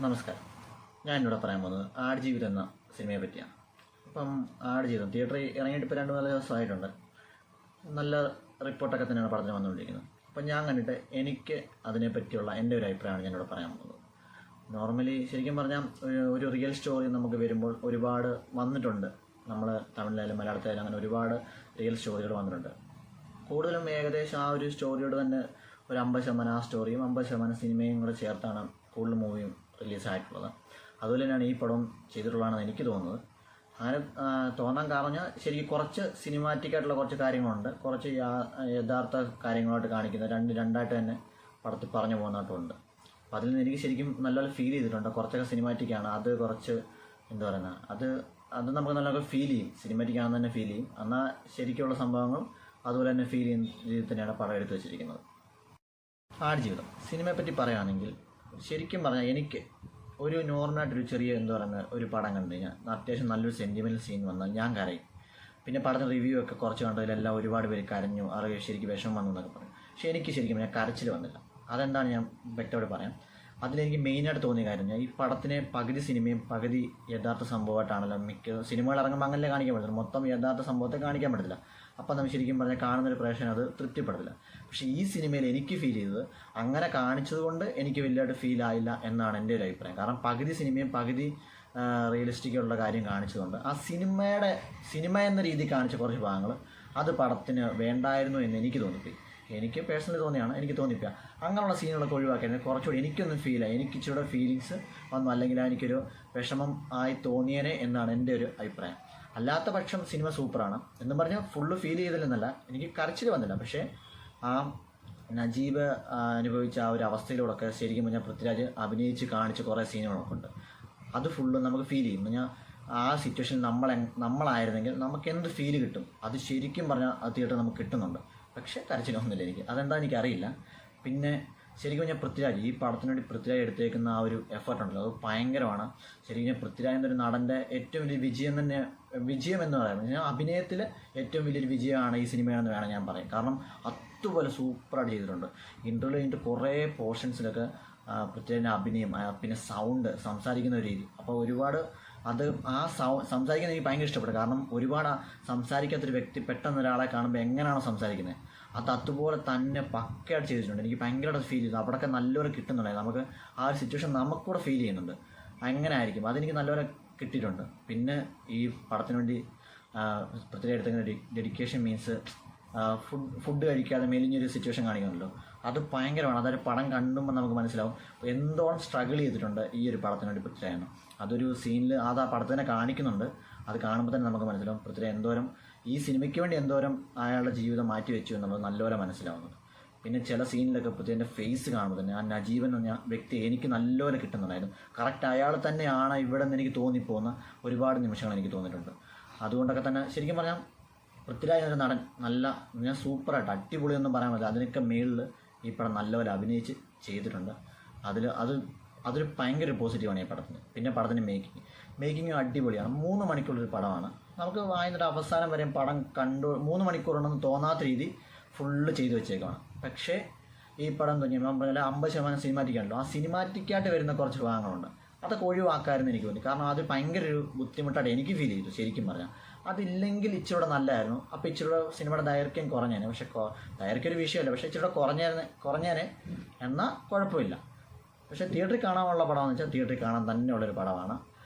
നമസ്കാരം. ഞാൻ എന്നോട് പറയാൻ പോകുന്നത് ആടുജീവിതം എന്ന സിനിമയെ പറ്റിയാണ്. അപ്പം ആടുജീവിതം തിയേറ്ററിൽ ഇറങ്ങിയിട്ട് ഇപ്പോൾ 2-4 ദിവസമായിട്ടുണ്ട്. നല്ല റിപ്പോർട്ടൊക്കെ തന്നെയാണ് പടത്തിന് വന്നുകൊണ്ടിരിക്കുന്നത്. അപ്പം ഞാൻ കണ്ടിട്ട് എനിക്ക് അതിനെപ്പറ്റിയുള്ള എൻ്റെ ഒരു അഭിപ്രായമാണ് ഞാനിവിടെ പറയാൻ പോകുന്നത്. നോർമലി ശരിക്കും പറഞ്ഞാൽ ഒരു റിയൽ സ്റ്റോറി നമുക്ക് വരുമ്പോൾ ഒരുപാട് വന്നിട്ടുണ്ട്. നമ്മൾ തമിഴിലായാലും മലയാളത്തിലായാലും അങ്ങനെ ഒരുപാട് റിയൽ സ്റ്റോറികൾ വന്നിട്ടുണ്ട്. കൂടുതലും ഏകദേശം ആ ഒരു സ്റ്റോറിയോട് തന്നെ ഒരു 50% ആ സ്റ്റോറിയും 50% സിനിമയും കൂടെ ചേർത്താണ് കൂടുതൽ മൂവിയും റിലീസായിട്ടുള്ളത്. അതുപോലെ തന്നെയാണ് ഈ പടം ചെയ്തിട്ടുള്ളതാണെന്ന് എനിക്ക് തോന്നുന്നത്. അങ്ങനെ തോന്നാൻ കാരണം ഞാൻ ശരിക്കും കുറച്ച് സിനിമാറ്റിക്കായിട്ടുള്ള കുറച്ച് കാര്യങ്ങളുണ്ട്, കുറച്ച് യഥാർത്ഥ കാര്യങ്ങളായിട്ട് കാണിക്കുന്ന രണ്ടായിട്ട് തന്നെ പടത്തിൽ പറഞ്ഞു പോകുന്നതായിട്ടുണ്ട്. അപ്പോൾ അതിൽ നിന്ന് എനിക്ക് ശരിക്കും നല്ലപോലെ ഫീൽ ചെയ്തിട്ടുണ്ട്. കുറച്ചൊക്കെ സിനിമാറ്റിക്കാണ്, അത് കുറച്ച് എന്താ പറയുന്നത്, അത് നമുക്ക് നല്ലപോലെ ഫീൽ ചെയ്യും. സിനിമാറ്റിക് ആണെന്ന് തന്നെ ഫീൽ ചെയ്യും. എന്നാൽ ശരിക്കുള്ള സംഭവങ്ങളും അതുപോലെ തന്നെ ഫീൽ ചെയ്യുന്ന രീതിയിൽ തന്നെയാണ് പടം എടുത്തു വെച്ചിരിക്കുന്നത്. ആടുജീവിതം സിനിമയെപ്പറ്റി പറയുകയാണെങ്കിൽ ശരിക്കും പറഞ്ഞാൽ എനിക്ക് ഒരു നോർമലായിട്ടൊരു ചെറിയ എന്താ പറയുന്നത് ഒരു പടം കണ്ടു കഴിഞ്ഞാൽ അത്യാവശ്യം നല്ലൊരു സെൻറ്റിമെൻ്റൽ സീൻ വന്നാൽ ഞാൻ കരയും. പിന്നെ പടത്തിന് റിവ്യൂ ഒക്കെ കുറച്ച് കണ്ടതിലെല്ലാം ഒരുപാട് പേര് കരഞ്ഞു, അറിയാം ശരിക്കും വിഷമം വന്നു എന്നൊക്കെ പറയും. പക്ഷേ എനിക്ക് ശരിക്കും ഞാൻ കരച്ചിൽ വന്നില്ല. അതെന്താണ് ഞാൻ വ്യക്തമായിട്ട് പറയാം. അതിലെനിക്ക് മെയിനായിട്ട് തോന്നിയ കാര്യം, ഞാൻ ഈ പടത്തിനെ പകുതി സിനിമയും പകുതി യഥാർത്ഥ സംഭവമായിട്ടാണല്ലോ മിക്ക സിനിമകൾ ഇറങ്ങുമ്പോൾ അങ്ങനെ കാണിക്കാൻ പറ്റില്ല. മൊത്തം യഥാർത്ഥ സംഭവത്തെ കാണിക്കാൻ പറ്റില്ല. അപ്പം നമ്മൾ ശരിക്കും പറഞ്ഞാൽ കാണുന്നൊരു പ്രേക്ഷകന് അത് തൃപ്തിപ്പെടില്ല. പക്ഷേ ഈ സിനിമയിൽ എനിക്ക് ഫീൽ ചെയ്തത് അങ്ങനെ കാണിച്ചതുകൊണ്ട് എനിക്ക് വലിയതായിട്ട് ഫീൽ ആയില്ല എന്നാണ് എൻ്റെ ഒരു അഭിപ്രായം. കാരണം പകുതി സിനിമയും പകുതി റിയലിസ്റ്റിക്കുള്ള കാര്യം കാണിച്ചതുകൊണ്ട് ആ സിനിമ എന്ന രീതിയിൽ കാണിച്ച കുറച്ച് ഭാഗങ്ങൾ അത് പടത്തിന് വേണ്ടായിരുന്നു എന്ന് എനിക്ക് തോന്നിപ്പോയി. എനിക്ക് പേഴ്സണലി തോന്നിയാണ്, എനിക്ക് തോന്നിപ്പോയി. അങ്ങനെയുള്ള സീനുകളൊക്കെ ഒഴിവാക്കിയത് കുറച്ചുകൂടി എനിക്കൊന്നും ഫീലായി, എനിക്ക് ഇച്ചിരി ഫീലിങ്സ് വന്നു, അല്ലെങ്കിൽ എനിക്കൊരു വിഷമം ആയി തോന്നിയേനെ എന്നാണ് എൻ്റെ ഒരു അഭിപ്രായം. അല്ലാത്ത പക്ഷം സിനിമ സൂപ്പറാണ് എന്നും പറഞ്ഞാൽ ഫുള്ള് ഫീൽ ചെയ്തില്ലെന്നല്ല, എനിക്ക് കരച്ചിൽ വന്നില്ല. പക്ഷേ ആ നജീബ് അനുഭവിച്ച ആ ഒരു അവസ്ഥയിലൂടെയൊക്കെ ശരിക്കും പറഞ്ഞാൽ പൃഥ്വിരാജ് അഭിനയിച്ച് കാണിച്ച കുറേ സീനുകളൊക്കെ ഉണ്ട്. അത് ഫുള്ള് നമുക്ക് ഫീൽ ചെയ്യും. പറഞ്ഞാൽ ആ സിറ്റുവേഷനിൽ നമ്മളായിരുന്നെങ്കിൽ നമുക്ക് എന്ത് ഫീല് കിട്ടും, അത് ശരിക്കും പറഞ്ഞാൽ അത് തിയേറ്റർ നമുക്ക് കിട്ടുന്നുണ്ട്. പക്ഷേ കരച്ചിലൊന്നുമില്ല എനിക്ക്, അതെന്താ എനിക്കറിയില്ല. പിന്നെ ശരിക്കും പറഞ്ഞാൽ പൃഥ്വിരാജ് ഈ പടത്തിന് വേണ്ടി പൃഥ്വിരാജ് എടുത്തേക്കുന്ന ആ ഒരു എഫർട്ട് ഉണ്ടല്ലോ, അത് ഭയങ്കരമാണ്. ശരിക്കും പൃഥ്വിരാജ് എന്നൊരു നടൻ്റെ ഏറ്റവും വലിയ വിജയം എന്ന് പറയുന്നത്, ഞാൻ അഭിനയത്തിൽ ഏറ്റവും വലിയൊരു വിജയമാണ് ഈ സിനിമയാണെന്ന് വേണം ഞാൻ പറയാം. കാരണം അതുപോലെ സൂപ്പറായിട്ട് ചെയ്തിട്ടുണ്ട്. ഇൻ്റർവ്യൂ കഴിഞ്ഞിട്ട് കുറേ പോർഷൻസിലൊക്കെ പൃഥ്വിരാജിൻ്റെ അഭിനയം, പിന്നെ സൗണ്ട്, സംസാരിക്കുന്ന രീതി, അപ്പോൾ ഒരുപാട് അത് സംസാരിക്കുന്നത് എനിക്ക് ഭയങ്കര ഇഷ്ടപ്പെട്ടു. കാരണം ഒരുപാട് സംസാരിക്കാത്തൊരു വ്യക്തി പെട്ടെന്ന് ഒരാളെ കാണുമ്പോൾ എങ്ങനെയാണോ സംസാരിക്കുന്നത് അത് അതുപോലെ തന്നെ പക്കയായിട്ട് ചെയ്തിട്ടുണ്ട്. എനിക്ക് ഭയങ്കരമായിട്ട് ഫീൽ ചെയ്തു. അവിടെയൊക്കെ നല്ലപോലെ കിട്ടുന്നുണ്ടായിരുന്നു. നമുക്ക് ആ ഒരു സിറ്റുവേഷൻ നമുക്കൂടെ ഫീൽ ചെയ്യുന്നുണ്ട്. അങ്ങനെ ആയിരിക്കും, അതെനിക്ക് നല്ലപോലെ കിട്ടിയിട്ടുണ്ട്. പിന്നെ ഈ പടത്തിന് വേണ്ടി പ്രത്യേകം എടുക്കുന്ന ഡെഡിക്കേഷൻ മീൻസ് ഫുഡ് കഴിക്കാതെ മെലിഞ്ഞൊരു സിറ്റുവേഷൻ കാണിക്കുന്നുണ്ടല്ലോ, അത് ഭയങ്കരമാണ്. അതൊരു പടം കണ്ടുമ്പോൾ നമുക്ക് മനസ്സിലാവും എന്തോളം സ്ട്രഗിൾ ചെയ്തിട്ടുണ്ട് ഈ ഒരു പടത്തിന് വേണ്ടി പൃഥ്വിരാജ്. അതൊരു സീനിൽ അത് ആ പടത്തിനെ കാണിക്കുന്നുണ്ട്. അത് കാണുമ്പോൾ തന്നെ നമുക്ക് മനസ്സിലാവും പൃഥ്വിരാജ് എന്തോരം ഈ സിനിമയ്ക്ക് വേണ്ടി എന്തോരം അയാളുടെ ജീവിതം മാറ്റി വെച്ചു എന്നുള്ളത് നല്ലപോലെ മനസ്സിലാവുന്നത്. പിന്നെ ചില സീനിലൊക്കെ പൃഥ്വിരാജിൻ്റെ ഫേസ് കാണുമ്പോൾ തന്നെ ആ നജീബൻ എന്ന വ്യക്തി എനിക്ക് നല്ലപോലെ കിട്ടുന്നുണ്ടായിരുന്നു. കറക്റ്റ് അയാൾ തന്നെയാണ് ഇവിടെ നിന്ന് എനിക്ക് തോന്നിപ്പോകുന്ന ഒരുപാട് നിമിഷങ്ങൾ എനിക്ക് തോന്നിയിട്ടുണ്ട്. അതുകൊണ്ടൊക്കെ തന്നെ ശരിക്കും പറഞ്ഞാൽ പൃഥ്വിരാജ് എന്ന നടൻ ഞാൻ സൂപ്പറായിട്ട് അടിപൊളിയൊന്നും പറയാൻ പറ്റില്ല, അതിനൊക്കെ മേളിൽ ഈ പടം നല്ലപോലെ അഭിനയിച്ച് ചെയ്തിട്ടുണ്ട്. അതൊരു ഭയങ്കര പോസിറ്റീവാണ് ഈ പടത്തിന്. പിന്നെ പടത്തിൻ്റെ മേക്കിങ്ങും അടിപൊളിയാണ്. 3 മണിക്കൂറൊരു പടമാണ്. നമുക്ക് വായനയുടെ അവസാനം വരെയും പടം 3 മണിക്കൂറുണ്ടെന്ന് തോന്നാത്ത രീതി ഫുള്ള് ചെയ്തു വെച്ചേക്കാണ്. പക്ഷേ ഈ പടം ഞാൻ പറഞ്ഞാൽ 50% സിനിമാറ്റിക്കാണല്ലോ, ആ സിനിമാറ്റിക്കായിട്ട് വരുന്ന കുറച്ച് ഭാഗങ്ങളുണ്ട്, അതൊക്കെ ഒഴിവാക്കാമായിരുന്നു എനിക്ക് തോന്നി. കാരണം അത് ഭയങ്കര ഒരു ബുദ്ധിമുട്ടായിട്ട് എനിക്ക് ഫീൽ ചെയ്തു. ശരിക്കും പറഞ്ഞാൽ അതില്ലെങ്കിൽ ഇച്ചിരൂടെ നല്ലതായിരുന്നു. അപ്പോൾ ഇച്ചിരൂടെ സിനിമയുടെ ദൈർഘ്യം കുറഞ്ഞേനെ. പക്ഷേ ദൈർഘ്യം ഒരു വിഷയമല്ല, പക്ഷേ ഇച്ചിരൂടെ കുറഞ്ഞേനെ എന്നാൽ കുഴപ്പമില്ല. പക്ഷേ തിയേറ്ററിൽ കാണാനുള്ള പടമെന്ന് വെച്ചാൽ തിയേറ്ററിൽ കാണാൻ തന്നെയുള്ളൊരു പടമാണ്.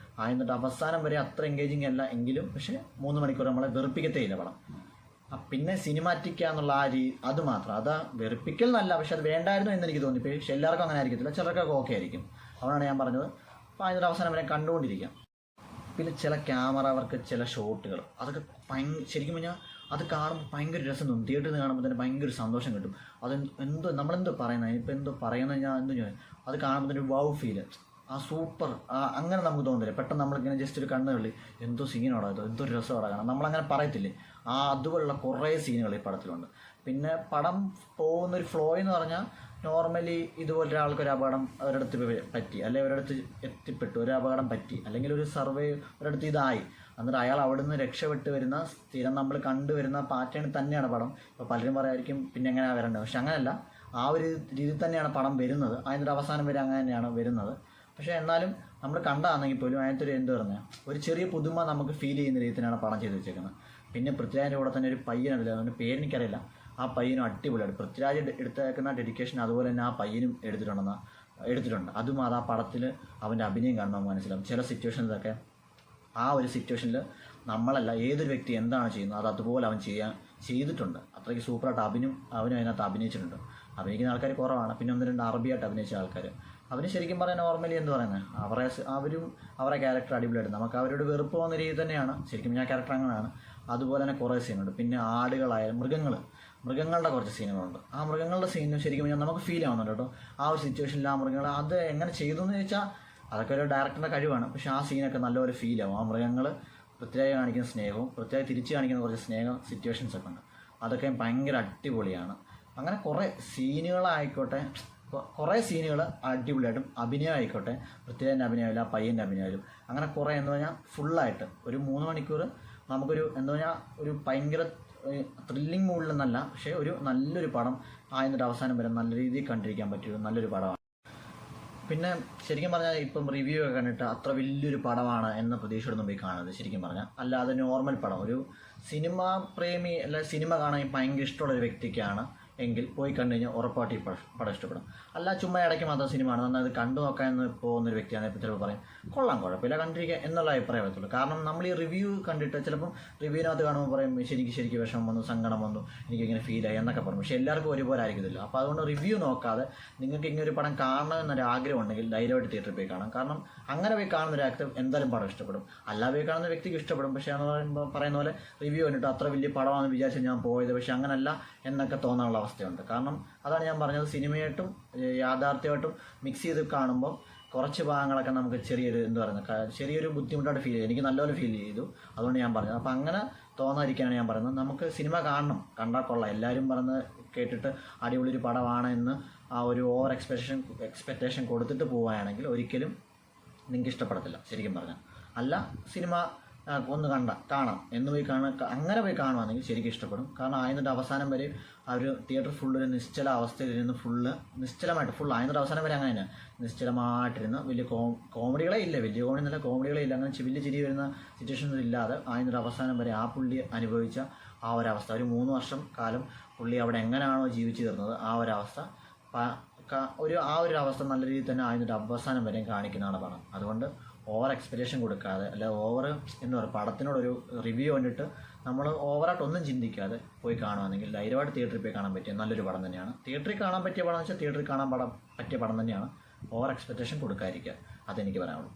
എന്നിട്ട് അവസാനം വരെ അത്ര എൻഗേജിങ് അല്ല എങ്കിലും, പക്ഷേ 3 മണിക്കൂർ നമ്മളെ വെറുപ്പിക്കത്തേയില്ല പടം. പിന്നെ സിനിമാറ്റിക്കാന്നുള്ള അത് മാത്രം, അത് വെറുപ്പിക്കൽ എന്നല്ല, പക്ഷെ അത് വേണ്ടായിരുന്നു എന്ന് എനിക്ക് തോന്നിപ്പോയി. പക്ഷെ എല്ലാവർക്കും അങ്ങനെ ആയിരിക്കത്തില്ല, ചിലർക്കൊക്കെ ഓക്കെ ആയിരിക്കും. അതുകൊണ്ടാണ് ഞാൻ പറഞ്ഞത്. അപ്പോൾ അതിൻ്റെ അവസാനം വരെ കണ്ടുകൊണ്ടിരിക്കാം. പിന്നെ ചില ക്യാമറ വർക്ക്, ചില ഷോട്ടുകൾ, അതൊക്കെ ശരിക്കും പറഞ്ഞാൽ അത് കാണുമ്പോൾ ഭയങ്കര രസം തോന്നും. തിയേറ്ററിൽ നിന്ന് കാണുമ്പോൾ തന്നെ ഭയങ്കര സന്തോഷം കിട്ടും. നമ്മളെന്തോ പറയുന്നത്, ഇപ്പോൾ എന്തോ പറയുന്നത്, ഞാൻ അത് കാണുമ്പോൾ തന്നെ വൗ ഫീല്, ആ സൂപ്പർ അങ്ങനെ നമുക്ക് തോന്നില്ല. പെട്ടെന്ന് നമ്മളിങ്ങനെ ജസ്റ്റ് ഒരു കണ്ണുകളിൽ എന്തോ സീനോടാ, എന്തോ രസമോടാ കാണാം, നമ്മളങ്ങനെ പറയത്തില്ലേ. അതുപോലുള്ള കുറേ സീനുകൾ ഈ പടത്തിലുണ്ട്. പിന്നെ പടം പോകുന്നൊരു ഫ്ലോ എന്ന് പറഞ്ഞാൽ നോർമലി ഇതുപോലെ ഒരാൾക്കൊരു അപകടം ഒരിടത്ത് പറ്റി, അല്ലെങ്കിൽ ഒരിടത്ത് എത്തിപ്പെട്ടു, ഒരു അപകടം പറ്റി, അല്ലെങ്കിൽ ഒരു സർവേ ഒരിടത്ത് ഇതായി, എന്നിട്ട് അയാൾ അവിടെ നിന്ന് രക്ഷപ്പെട്ട് വരുന്ന സ്ഥിരം നമ്മൾ കണ്ടുവരുന്ന പാറ്റേൺ തന്നെയാണ് പടം. ഇപ്പോൾ പലരും പറയായിരിക്കും പിന്നെ എങ്ങനെയാണ് വരേണ്ടത്, പക്ഷെ അങ്ങനെയല്ല, ആ ഒരു രീതിയിൽ തന്നെയാണ് പടം വരുന്നത്. അതിൻ്റെ അവസാനം വരെ അങ്ങനെ തന്നെയാണ് വരുന്നത്. പക്ഷേ എന്നാലും നമ്മൾ കണ്ടാണെങ്കിൽ പോലും അതിനകത്ത് ഒരു എന്ത് പറഞ്ഞാൽ ഒരു ചെറിയ പുതുമ നമുക്ക് ഫീൽ ചെയ്യുന്ന രീതിയിലാണ് പടം ചെയ്ത് വെച്ചേക്കുന്നത്. പിന്നെ പൃഥ്വിരാജിൻ്റെ കൂടെ തന്നെ ഒരു പയ്യനുണ്ടല്ലോ, അവൻ്റെ പേരെനിക്കറിയില്ല, ആ പയ്യനും അടിപൊളിയാണ്. പൃഥ്വിരാജ് എടുത്തേക്കുന്ന ഡെഡിക്കേഷൻ അതുപോലെ തന്നെ ആ പയ്യനും എടുത്തിട്ടുണ്ട്. അതും അത് ആ പടത്തിൽ അവൻ്റെ അഭിനയം കാണുമ്പോൾ മനസ്സിലാവും. ചില സിറ്റുവേഷൻസൊക്കെ ആ ഒരു സിറ്റുവേഷനിൽ നമ്മളല്ല ഏതൊരു വ്യക്തി എന്താണ് ചെയ്യുന്നത് അത് അതുപോലെ അവൻ ചെയ്തിട്ടുണ്ട്. അത്രയ്ക്ക് സൂപ്പറായിട്ട് അവനും അതിനകത്ത് അഭിനയിച്ചിട്ടുണ്ട്. അഭിനയിക്കുന്ന ആൾക്കാർ കുറവാണ്. പിന്നെ 1-2 അറബിയായിട്ട് അഭിനയിച്ച ആൾക്കാർ, അവന് ശരിക്കും പറയാൻ നോർമലി എന്ത് പറയുന്നത്, അവരെ ക്യാരക്ടർ അടിപൊളിയായിട്ട് നമുക്ക് അവരോട് വെറുപ്പ് പോകുന്ന രീതി തന്നെയാണ്. ശരിക്കും ഞാൻ ക്യാരക്ടർ അങ്ങനെയാണ്. അതുപോലെ തന്നെ കുറേ സീനുണ്ട്. പിന്നെ ആടുകളായാലും മൃഗങ്ങളുടെ കുറച്ച് സീനുകളുണ്ട്. ആ മൃഗങ്ങളുടെ സീനും ശരിക്കും നമുക്ക് ഫീൽ ആവുന്നുണ്ട് കേട്ടോ. ആ ഒരു സിറ്റുവേഷനിൽ ആ മൃഗങ്ങൾ അത് എങ്ങനെ ചെയ്തു എന്ന് ചോദിച്ചാൽ അതൊക്കെ ഒരു ഡയറക്ടറുടെ കഴിവാണ്. പക്ഷേ ആ സീനൊക്കെ നല്ലൊരു ഫീലാവും. ആ മൃഗങ്ങൾ പൃഥ്വിരാജ് കാണിക്കുന്ന സ്നേഹവും പൃഥ്വിരാജ് തിരിച്ച് കാണിക്കുന്ന കുറച്ച് സിറ്റുവേഷൻസ് ഒക്കെ ഉണ്ട്. അതൊക്കെ ഭയങ്കര അടിപൊളിയാണ്. അങ്ങനെ കുറേ സീനുകളായിക്കോട്ടെ, കുറേ സീനുകൾ അടിപൊളിയായിട്ടും അഭിനയം ആയിക്കോട്ടെ, പൃഥ്വിരാജിൻ്റെ അഭിനയമില്ല, പയ്യൻ്റെ അഭിനയമായാലും അങ്ങനെ കുറേ എന്ന് പറഞ്ഞാൽ ഫുള്ളായിട്ട് ഒരു 3 മണിക്കൂർ നമുക്കൊരു എന്താ പറഞ്ഞാൽ ഒരു ഭയങ്കര ത്രില്ലിംഗ് മൂഡിലെന്നല്ല, പക്ഷേ ഒരു നല്ലൊരു പടം ആയതിൻ്റെ അവസാനം വരെ നല്ല രീതിയിൽ കണ്ടിരിക്കാൻ പറ്റിയ നല്ലൊരു പടമാണ്. പിന്നെ ശരിക്കും പറഞ്ഞാൽ ഇപ്പം റിവ്യൂ ഒക്കെ കണ്ടിട്ട് അത്ര വലിയൊരു പടമാണ് എന്ന പ്രതീക്ഷയോടൊന്നും പോയി കാണരുത്. ശരിക്കും പറഞ്ഞാൽ അല്ലാതെ നോർമൽ പടം, ഒരു സിനിമ പ്രേമി അല്ല സിനിമ കാണാൻ ഭയങ്കര ഇഷ്ടമുള്ളൊരു വ്യക്തിക്കാണ് എങ്കിൽ പോയി കണ്ടു കഴിഞ്ഞാൽ ഉറപ്പായിട്ട് ഈ പടം ഇഷ്ടപ്പെടും. അല്ല ചുമ്മാ ഇടയ്ക്ക് മാത്രം സിനിമയാണ് നന്നായി കണ്ടു നോക്കാമെന്ന് പോകുന്നൊരു വ്യക്തിയാണ് ഇപ്പോൾ ചിലപ്പോൾ പറയും കൊള്ളാം കുഴപ്പമില്ല കണ്ടിരിക്കുക എന്നുള്ള അഭിപ്രായം വരത്തുള്ളൂ. കാരണം നമ്മൾ ഈ റിവ്യൂ കണ്ടിട്ട് ചിലപ്പം റിവ്യൂവിനകത്ത് കാണുമ്പോൾ പറയും ശരിക്കും വിഷമം വന്നു, സങ്കടം വന്നു, എനിക്കിങ്ങനെ ഫീലായി എന്നൊക്കെ പറയും. പക്ഷേ എല്ലാവർക്കും ഒരുപോലെ ആയിരിക്കത്തില്ല. അപ്പോൾ അതുകൊണ്ട് റിവ്യൂ നോക്കാതെ നിങ്ങൾക്ക് ഇങ്ങനെ ഒരു പടം കാണണം എന്നൊരു ആഗ്രഹം ഉണ്ടെങ്കിൽ ധൈര്യമായിട്ട് തിയേറ്ററിൽ പോയി കാണാം. കാരണം അങ്ങനെ പോയി കാണുന്ന ഒരു ആക്ടർ എന്തായാലും പടം ഇഷ്ടപ്പെടും. അല്ലാതെ പോയി കാണുന്ന വ്യക്തിക്ക് ഇഷ്ടപ്പെടും. പക്ഷേ എന്ന് പറയുന്ന പോലെ റിവ്യൂ കണ്ടിട്ട് അത്ര വലിയ പടമാണെന്ന് വിചാരിച്ച് ഞാൻ പോയത് പക്ഷേ അങ്ങനല്ല എന്നൊക്കെ തോന്നാനുള്ള അവസ്ഥയുണ്ട്. കാരണം അതാണ് ഞാൻ പറഞ്ഞത്, സിനിമയായിട്ടും യാഥാർത്ഥ്യമായിട്ടും മിക്സ് ചെയ്ത് കാണുമ്പോൾ കുറച്ച് ഭാഗങ്ങളൊക്കെ നമുക്ക് ചെറിയൊരു ബുദ്ധിമുട്ടായിട്ട് ഫീൽ ചെയ്തു. എനിക്ക് നല്ലപോലെ ഫീൽ ചെയ്തു. അതുകൊണ്ട് ഞാൻ പറഞ്ഞത്. അപ്പോൾ അങ്ങനെ തോന്നാതിരിക്കാനാണ് ഞാൻ പറയുന്നത്. നമുക്ക് സിനിമ കണ്ടാൽ കൊള്ളാം. എല്ലാവരും പറഞ്ഞ് കേട്ടിട്ട് അടിപൊളി ഒരു പടമാണ് എന്ന് ആ ഒരു ഓവർ എക്സ്പെക്റ്റേഷൻ കൊടുത്തിട്ട് പോവുകയാണെങ്കിൽ ഒരിക്കലും നിങ്ങൾക്ക് ഇഷ്ടപ്പെടത്തില്ല ശരിക്കും പറഞ്ഞാൽ. അല്ല സിനിമ ഒന്ന് കാണാം എന്ന് പോയി അങ്ങനെ പോയി കാണുവാണെങ്കിൽ ശരിക്കും ഇഷ്ടപ്പെടും. കാരണം ആയതിൻ്റെ അവസാനം വരെ ആ ഒരു തിയേറ്റർ ഫുള്ളൊരു നിശ്ചല അവസ്ഥയിലിരുന്ന് നിശ്ചലമായിട്ട് ആയതിൻ്റെ അവസാനം വരെ അങ്ങനെ തന്നെ നിശ്ചലമായിട്ടിരുന്ന് വലിയ കോമഡികളെ ഇല്ല, വലിയ കോമഡികളെ ഇല്ല, അങ്ങനെ വലിയ ചിരി വരുന്ന സിറ്റുവേഷൻസ് ഇല്ലാതെ ആയതിൻ്റെ അവസാനം വരെ ആ പുള്ളി അനുഭവിച്ച ആ ഒരവസ്ഥ, ഒരു 3 വർഷം കാലം പുള്ളി അവിടെ എങ്ങനെയാണോ ജീവിച്ചു തീർന്നത് ആ ഒരവസ്ഥ ആ ഒരു അവസ്ഥ നല്ല രീതിയിൽ തന്നെ ആയതിൻ്റെ അവസാനം വരെയും കാണിക്കുന്നതാണ് പടം. അതുകൊണ്ട് ഓവർ എക്സ്പെക്റ്റേഷൻ കൊടുക്കാതെ അല്ല പടത്തിനോടൊരു റിവ്യൂ കണ്ടിട്ട് നമ്മൾ ഓവറായിട്ടൊന്നും ചിന്തിക്കാതെ പോയി കാണുകയാണെങ്കിൽ ധൈര്യമായിട്ട് തിയേറ്ററിൽ പോയി കാണാൻ പറ്റിയ നല്ലൊരു പടം തന്നെയാണ്. തിയേറ്ററിൽ കാണാൻ പറ്റിയ പടം എന്ന് വെച്ചാൽ തിയേറ്ററിൽ കാണാൻ പറ്റിയ പടം തന്നെയാണ്. ഓവർ എക്സ്പെക്റ്റേഷൻ കൊടുക്കാതിരിക്കുക, അതെനിക്ക് പറയാനുള്ളൂ.